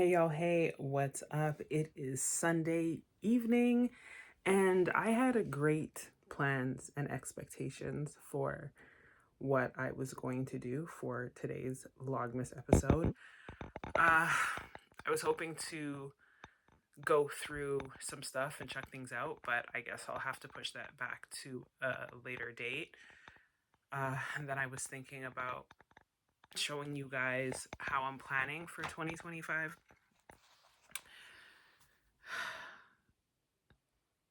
Hey y'all, hey, what's up? It is Sunday evening, and I had great plans and expectations for what I was going to do for today's Vlogmas episode. I was hoping to go through some stuff and check things out, but I guess I'll have to push that back to a later date. And then I was thinking about showing you guys how I'm planning for 2025.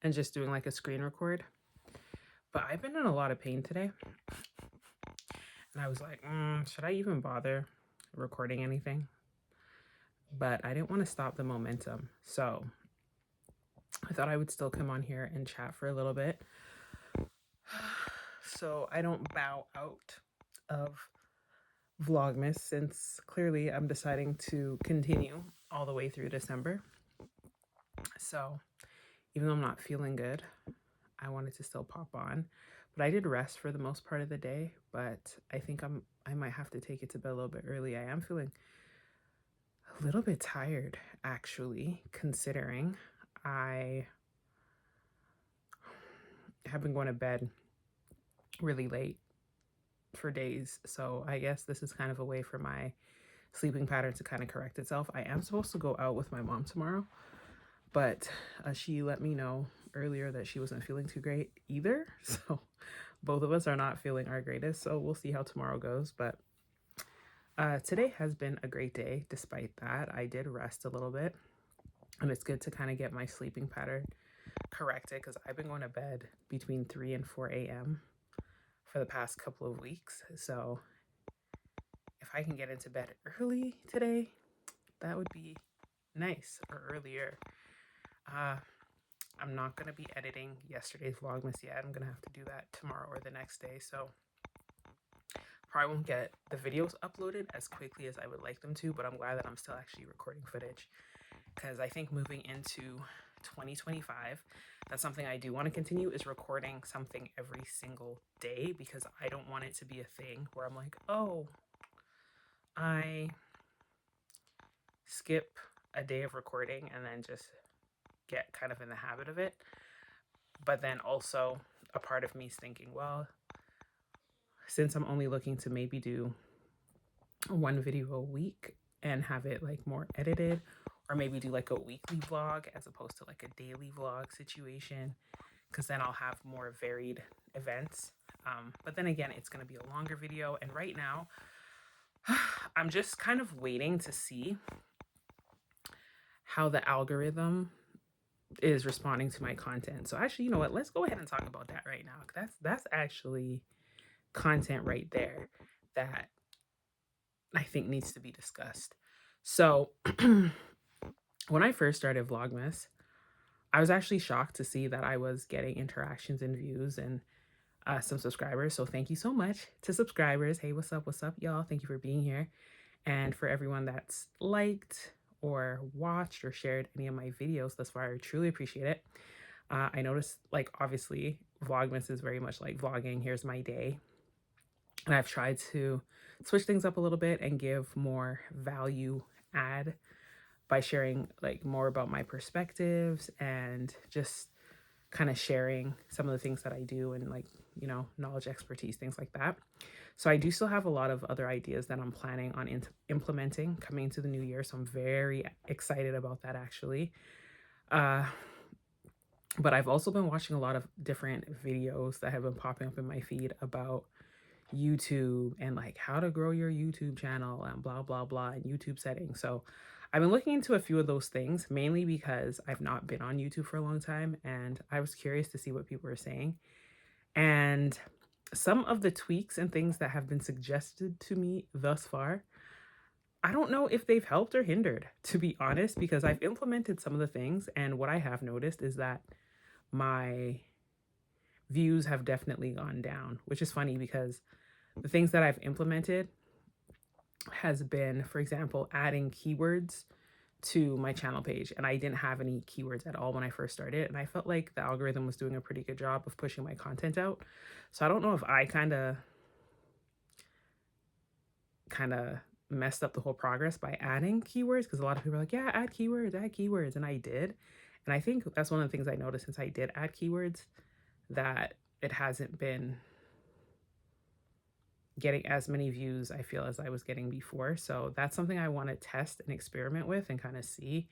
And just doing like a screen record. But I've been in a lot of pain today. And I was like, should I even bother recording anything? But I didn't want to stop the momentum. So I thought I would still come on here and chat for a little bit. So I don't bow out of Vlogmas, since clearly I'm deciding to continue all the way through December. So even though I'm not feeling good, I wanted to still pop on. But I did rest for the most part of the day, but I think I might have to take it to bed a little bit early. I am feeling a little bit tired, actually, considering I have been going to bed really late for days. So I guess this is kind of a way for my sleeping pattern to kind of correct itself. I am supposed to go out with my mom tomorrow, but she let me know earlier that she wasn't feeling too great either. So both of us are not feeling our greatest. So we'll see how tomorrow goes. But today has been a great day. Despite that, I did rest a little bit, and it's good to kind of get my sleeping pattern corrected, because I've been going to bed between 3 and 4 a.m. for the past couple of weeks. So if I can get into bed early today, that would be nice, or earlier. I'm not going to be editing yesterday's Vlogmas yet. I'm going to have to do that tomorrow or the next day. So probably won't get the videos uploaded as quickly as I would like them to, but I'm glad that I'm still actually recording footage, because I think moving into 2025, that's something I do want to continue, is recording something every single day, because I don't want it to be a thing where I'm like, oh, I skip a day of recording and then just get kind of in the habit of it. But then also a part of me is thinking, well, since I'm only looking to maybe do one video a week and have it like more edited, or maybe do like a weekly vlog as opposed to like a daily vlog situation, because then I'll have more varied events. But then again, it's going to be a longer video. And right now, I'm just kind of waiting to see how the algorithm is responding to my content. So actually, you know what? Let's go ahead and talk about that right now. That's actually content right there that I think needs to be discussed. So when I first started Vlogmas, I was actually shocked to see that I was getting interactions and views and some subscribers. So thank you so much to subscribers. Hey, what's up, y'all? Thank you for being here. And for everyone that's liked or watched or shared any of my videos thus far, I truly appreciate it. I noticed, like, obviously, Vlogmas is very much like vlogging. Here's my day. And I've tried to switch things up a little bit and give more value add by sharing like more about my perspectives and just kind of sharing some of the things that I do, and like, you know, knowledge, expertise, things like that. So I do still have a lot of other ideas that I'm planning on implementing coming into the new year. So I'm very excited about that, actually. But I've also been watching a lot of different videos that have been popping up in my feed about YouTube and like how to grow your YouTube channel and blah, blah, blah, and YouTube settings. So I've been looking into a few of those things, mainly because I've not been on YouTube for a long time, and I was curious to see what people were saying. And some of the tweaks and things that have been suggested to me thus far, I don't know if they've helped or hindered, to be honest, because I've implemented some of the things, and what I have noticed is that my views have definitely gone down, which is funny because the things that I've implemented has been, for example, adding keywords to my channel page, and I didn't have any keywords at all when I first started, and I felt like the algorithm was doing a pretty good job of pushing my content out. So I don't know if I kind of messed up the whole progress by adding keywords, because a lot of people are like, yeah, add keywords. And I did. And I think that's one of the things I noticed since I did add keywords, that it hasn't been getting as many views, I feel, as I was getting before. So that's something I want to test and experiment with and kind of see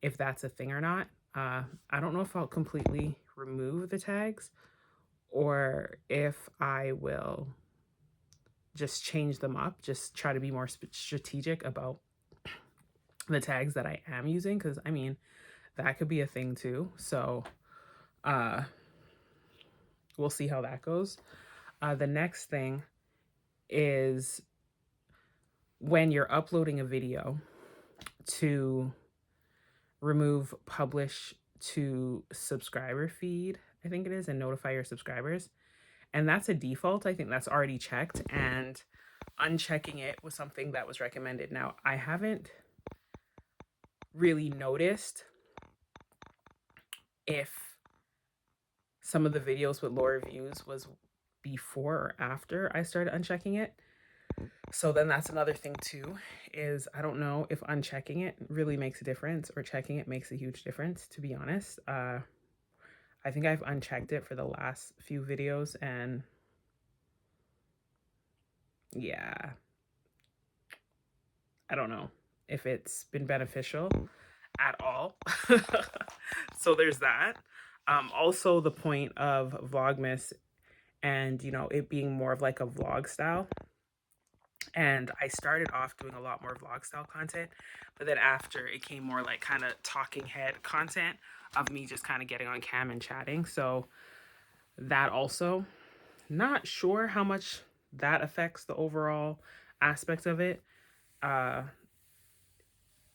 if that's a thing or not. I don't know if I'll completely remove the tags or if I will just change them up, just try to be more strategic about the tags that I am using, because I mean, that could be a thing too. So we'll see how that goes. The next thing is when you're uploading a video, to remove publish to subscriber feed, I think it is, and notify your subscribers. And that's a default. I think that's already checked, and unchecking it was something that was recommended. Now, I haven't really noticed if some of the videos with lower views was before or after I started unchecking it. So then that's another thing too, is I don't know if unchecking it really makes a difference or checking it makes a huge difference, to be honest. I think I've unchecked it for the last few videos, and yeah, I don't know if it's been beneficial at all. So there's that. Also the point of Vlogmas and, you know, it being more of like a vlog style. And I started off doing a lot more vlog style content, but then after it came more like kind of talking head content of me just kind of getting on cam and chatting. So that also, not sure how much that affects the overall aspect of it.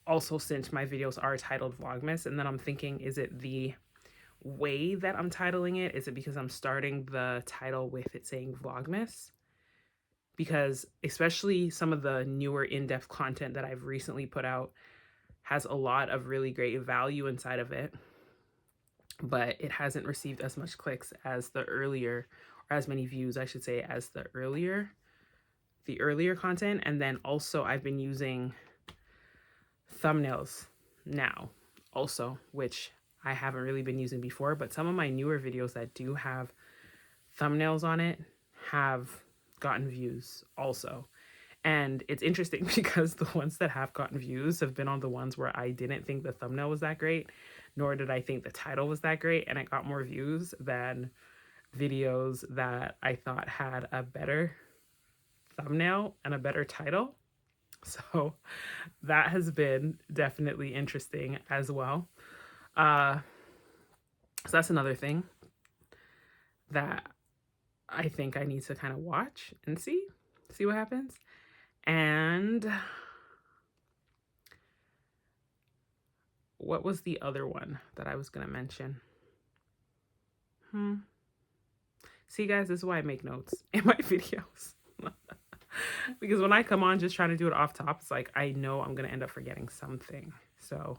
Also, since my videos are titled Vlogmas, and then I'm thinking, is it the way that I'm titling it? Is it because I'm starting the title with it saying Vlogmas? Because especially some of the newer in-depth content that I've recently put out has a lot of really great value inside of it, but it hasn't received as much clicks as the earlier, or as many views, I should say, as the earlier content. And then also I've been using thumbnails now also, which I haven't really been using before, but some of my newer videos that do have thumbnails on it have gotten views also. And it's interesting because the ones that have gotten views have been on the ones where I didn't think the thumbnail was that great, nor did I think the title was that great, and it got more views than videos that I thought had a better thumbnail and a better title. So that has been definitely interesting as well. So that's another thing that I think I need to kind of watch and see what happens. And what was the other one that I was going to mention? See, guys, this is why I make notes in my videos. Because when I come on just trying to do it off top, it's like I know I'm going to end up forgetting something. So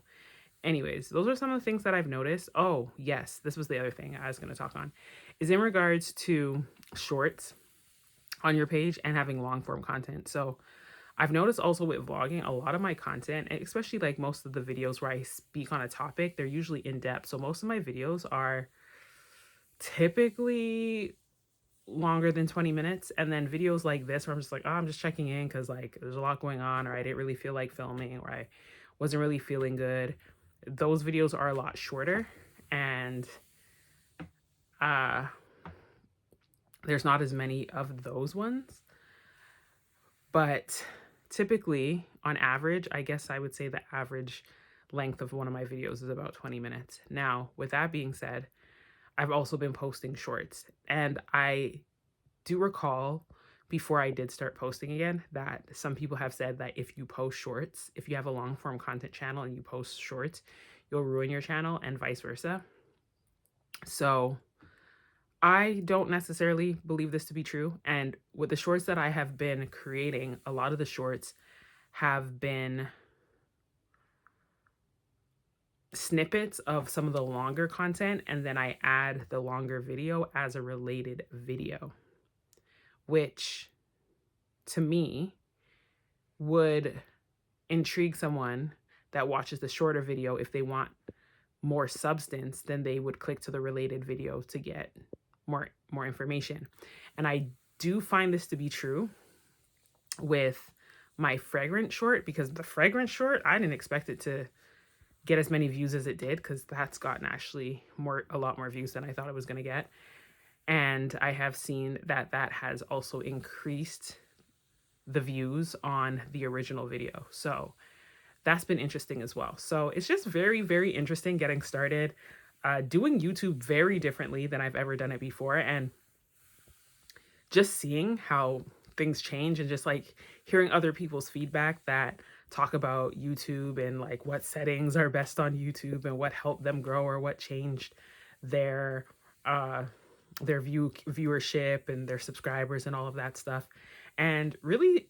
anyways, those are some of the things that I've noticed. Oh, yes, this was the other thing I was going to talk on, is in regards to shorts on your page and having long form content. So I've noticed also with vlogging, a lot of my content, especially like most of the videos where I speak on a topic, they're usually in depth. So most of my videos are typically longer than 20 minutes. And then videos like this where I'm just like, oh, I'm just checking in because like there's a lot going on, or I didn't really feel like filming, or I wasn't really feeling good. Those videos are a lot shorter, and there's not as many of those ones. But typically, on average, I guess I would say the average length of one of my videos is about 20 minutes. Now, with that being said, I've also been posting shorts, and I do recall before I did start posting again that some people have said that if you post shorts, if you have a long form content channel and you post shorts, you'll ruin your channel, and vice versa. So I don't necessarily believe this to be true. And with the shorts that I have been creating, a lot of the shorts have been snippets of some of the longer content, and then I add the longer video as a related video, which to me would intrigue someone that watches the shorter video. If they want more substance, then they would click to the related video to get more information. And I do find this to be true with my fragrance short, because the fragrance short, I didn't expect it to get as many views as it did, because that's gotten actually a lot more views than I thought it was going to get. And I have seen that that has also increased the views on the original video. So that's been interesting as well. So it's just very, very interesting getting started, doing YouTube very differently than I've ever done it before. And just seeing how things change, and just like hearing other people's feedback that talk about YouTube and like what settings are best on YouTube and what helped them grow or what changed their viewership and their subscribers and all of that stuff. And really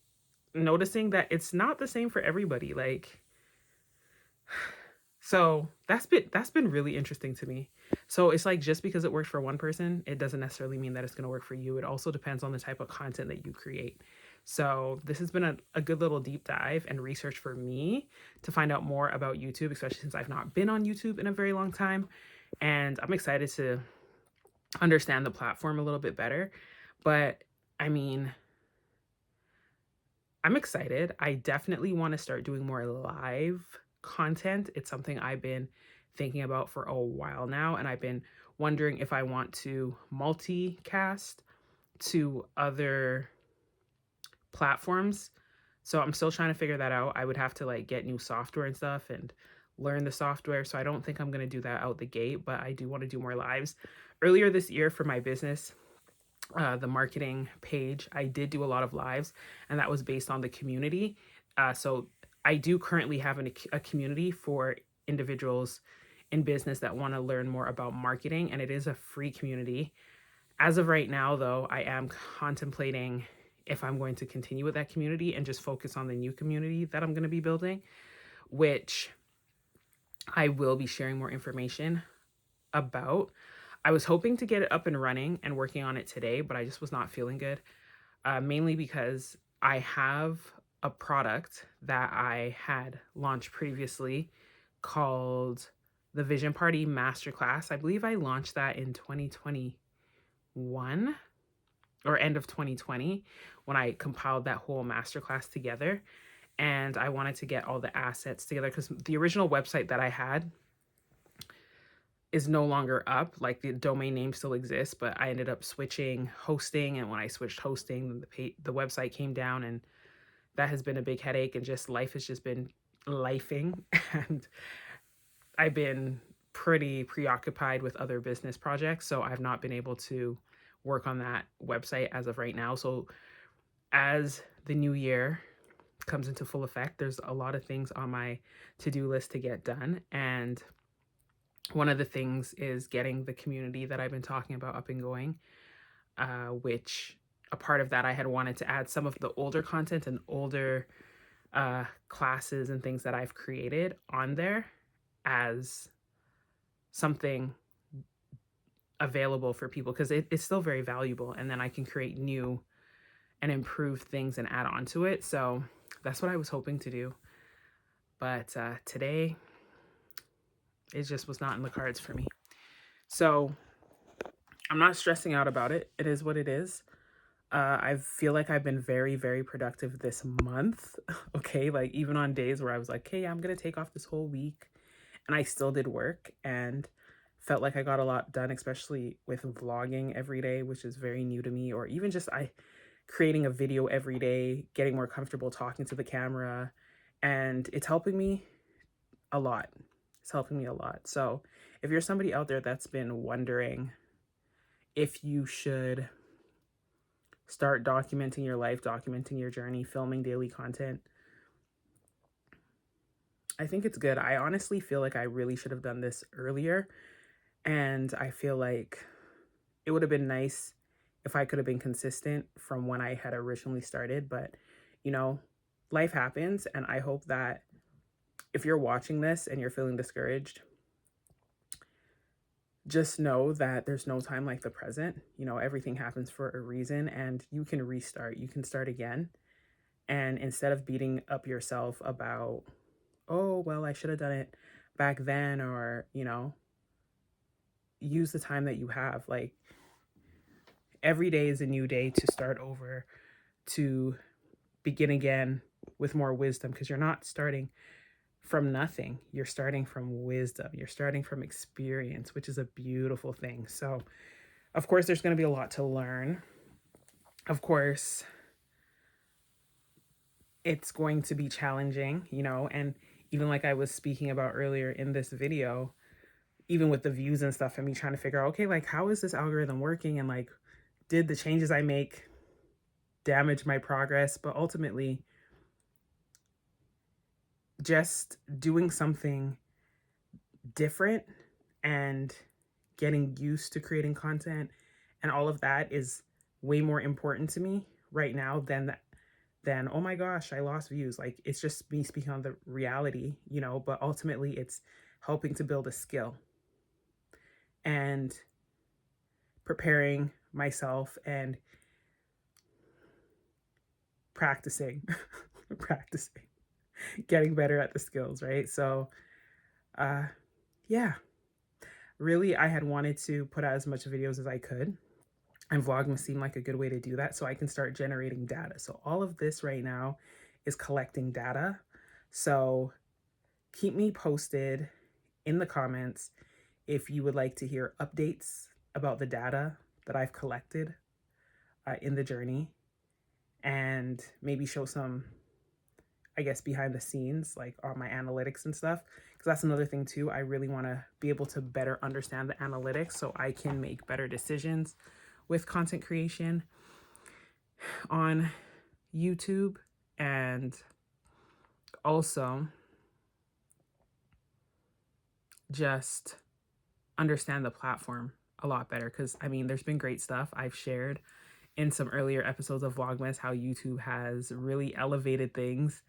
noticing that it's not the same for everybody. Like, so that's been really interesting to me. So it's like, just because it works for one person, it doesn't necessarily mean that it's going to work for you. It also depends on the type of content that you create. So this has been a good little deep dive and research for me to find out more about YouTube, especially since I've not been on YouTube in a very long time. And I'm excited to understand the platform a little bit better. But I mean, I'm excited. I definitely want to start doing more live content. It's something I've been thinking about for a while now, and I've been wondering if I want to multicast to other platforms. So I'm still trying to figure that out. I would have to like get new software and stuff and learn the software. So I don't think I'm going to do that out the gate, but I do want to do more lives. Earlier this year for my business, the marketing page, I did do a lot of lives, and that was based on the community. So I do currently have a community for individuals in business that want to learn more about marketing, and it is a free community. As of right now, though, I am contemplating if I'm going to continue with that community and just focus on the new community that I'm going to be building, which I will be sharing more information about. I was hoping to get it up and running and working on it today, but I just was not feeling good, mainly because I have a product that I had launched previously called the Vision Party Masterclass. I believe I launched that in 2021 or end of 2020 when I compiled that whole masterclass together. And I wanted to get all the assets together because the original website that I had is no longer up. Like, the domain name still exists, but I ended up switching hosting. And when I switched hosting, the website came down, and that has been a big headache. And just life has just been lifing. And I've been pretty preoccupied with other business projects. So I've not been able to work on that website as of right now. So as the new year comes into full effect, there's a lot of things on my to-do list to get done. And one of the things is getting the community that I've been talking about up and going, which a part of that I had wanted to add some of the older content and older classes and things that I've created on there as something available for people, because it's still very valuable, and then I can create new and improve things and add on to it. So that's what I was hoping to do. But today, it just was not in the cards for me. So I'm not stressing out about it. It is what it is. I feel like I've been very, very productive this month. Okay, like even on days where I was like, hey, I'm going to take off this whole week, and I still did work and felt like I got a lot done, especially with vlogging every day, which is very new to me, or even just creating a video every day, getting more comfortable talking to the camera, and it's helping me a lot. It's helping me a lot. So if you're somebody out there that's been wondering if you should start documenting your life, documenting your journey, filming daily content, I think it's good. I honestly feel like I really should have done this earlier. And I feel like it would have been nice if I could have been consistent from when I had originally started. But, you know, life happens. And I hope that if you're watching this and you're feeling discouraged, just know that there's no time like the present. You know, everything happens for a reason, and you can restart. You can start again. And instead of beating up yourself about, oh, well, I should have done it back then, or, use the time that you have. Like, every day is a new day to start over, to begin again with more wisdom, because you're not starting from nothing. You're starting from wisdom. You're starting from experience, which is a beautiful thing. So, of course, there's going to be a lot to learn. Of course, it's going to be challenging, and even like I was speaking about earlier in this video, even with the views and stuff, and me trying to figure out, okay, like, how is this algorithm working? And like, did the changes I make damage my progress? But ultimately, just doing something different and getting used to creating content and all of that is way more important to me right now than oh my gosh, I lost views. Like, it's just me speaking on the reality, but ultimately it's helping to build a skill and preparing myself and practicing practicing, getting better at the skills, right? So yeah, really, I had wanted to put out as much videos as I could, and Vlogmas seemed like a good way to do that, so I can start generating data. So all of this right now is collecting data. So keep me posted in the comments if you would like to hear updates about the data that I've collected in the journey, and maybe show some, I guess, behind the scenes, like on my analytics and stuff. Because that's another thing too. I really want to be able to better understand the analytics so I can make better decisions with content creation on YouTube, and also just understand the platform a lot better. Because I mean, there's been great stuff I've shared in some earlier episodes of Vlogmas, how YouTube has really elevated things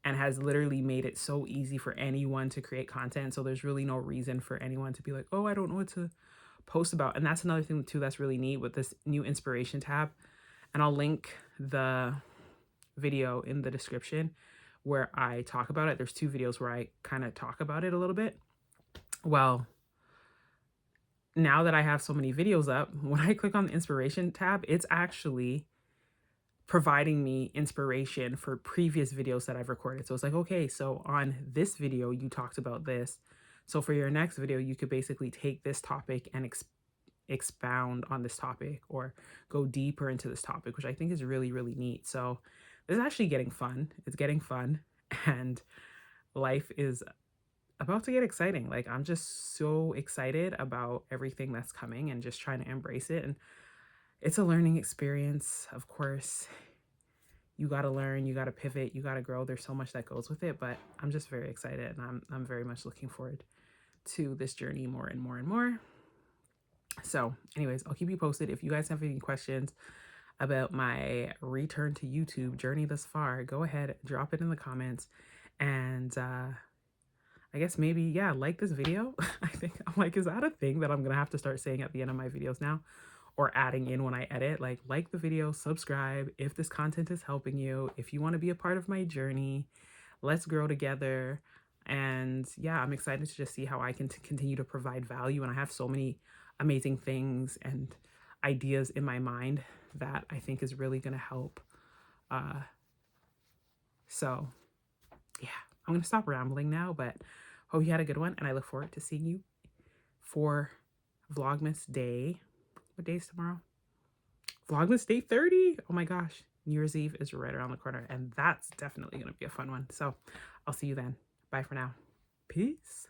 and has literally made it so easy for anyone to create content. So there's really no reason for anyone to be like, oh, I don't know what to post about. And that's another thing too that's really neat with this new inspiration tab. And I'll link the video in the description where I talk about it. There's 2 videos where I kind of talk about it a little bit. Well, now that I have so many videos up, when I click on the inspiration tab, it's actually providing me inspiration for previous videos that I've recorded. So it's like, okay, so on this video, you talked about this. So for your next video, you could basically take this topic and expound on this topic, or go deeper into this topic, which I think is really, really neat. So this is actually getting fun. It's getting fun, and life is about to get exciting. Like, I'm just so excited about everything that's coming and just trying to embrace it. And it's a learning experience. Of course, you got to learn, you got to pivot, you got to grow. There's so much that goes with it, but I'm just very excited, and I'm very much looking forward to this journey more and more and more. So anyways, I'll keep you posted. If you guys have any questions about my return to YouTube journey thus far, go ahead, drop it in the comments. And I guess maybe, yeah, like this video. I think I'm like, is that a thing that I'm going to have to start saying at the end of my videos now, or adding in when I edit? Like the video, subscribe if this content is helping you. If you want to be a part of my journey, let's grow together. And yeah, I'm excited to just see how I can continue to provide value. And I have so many amazing things and ideas in my mind that I think is really going to help. So yeah, I'm going to stop rambling now, but hope you had a good one, and I look forward to seeing you for Vlogmas Day. What day is tomorrow? Vlogmas Day 30. Oh my gosh. New Year's Eve is right around the corner, and that's definitely going to be a fun one. So I'll see you then. Bye for now. Peace.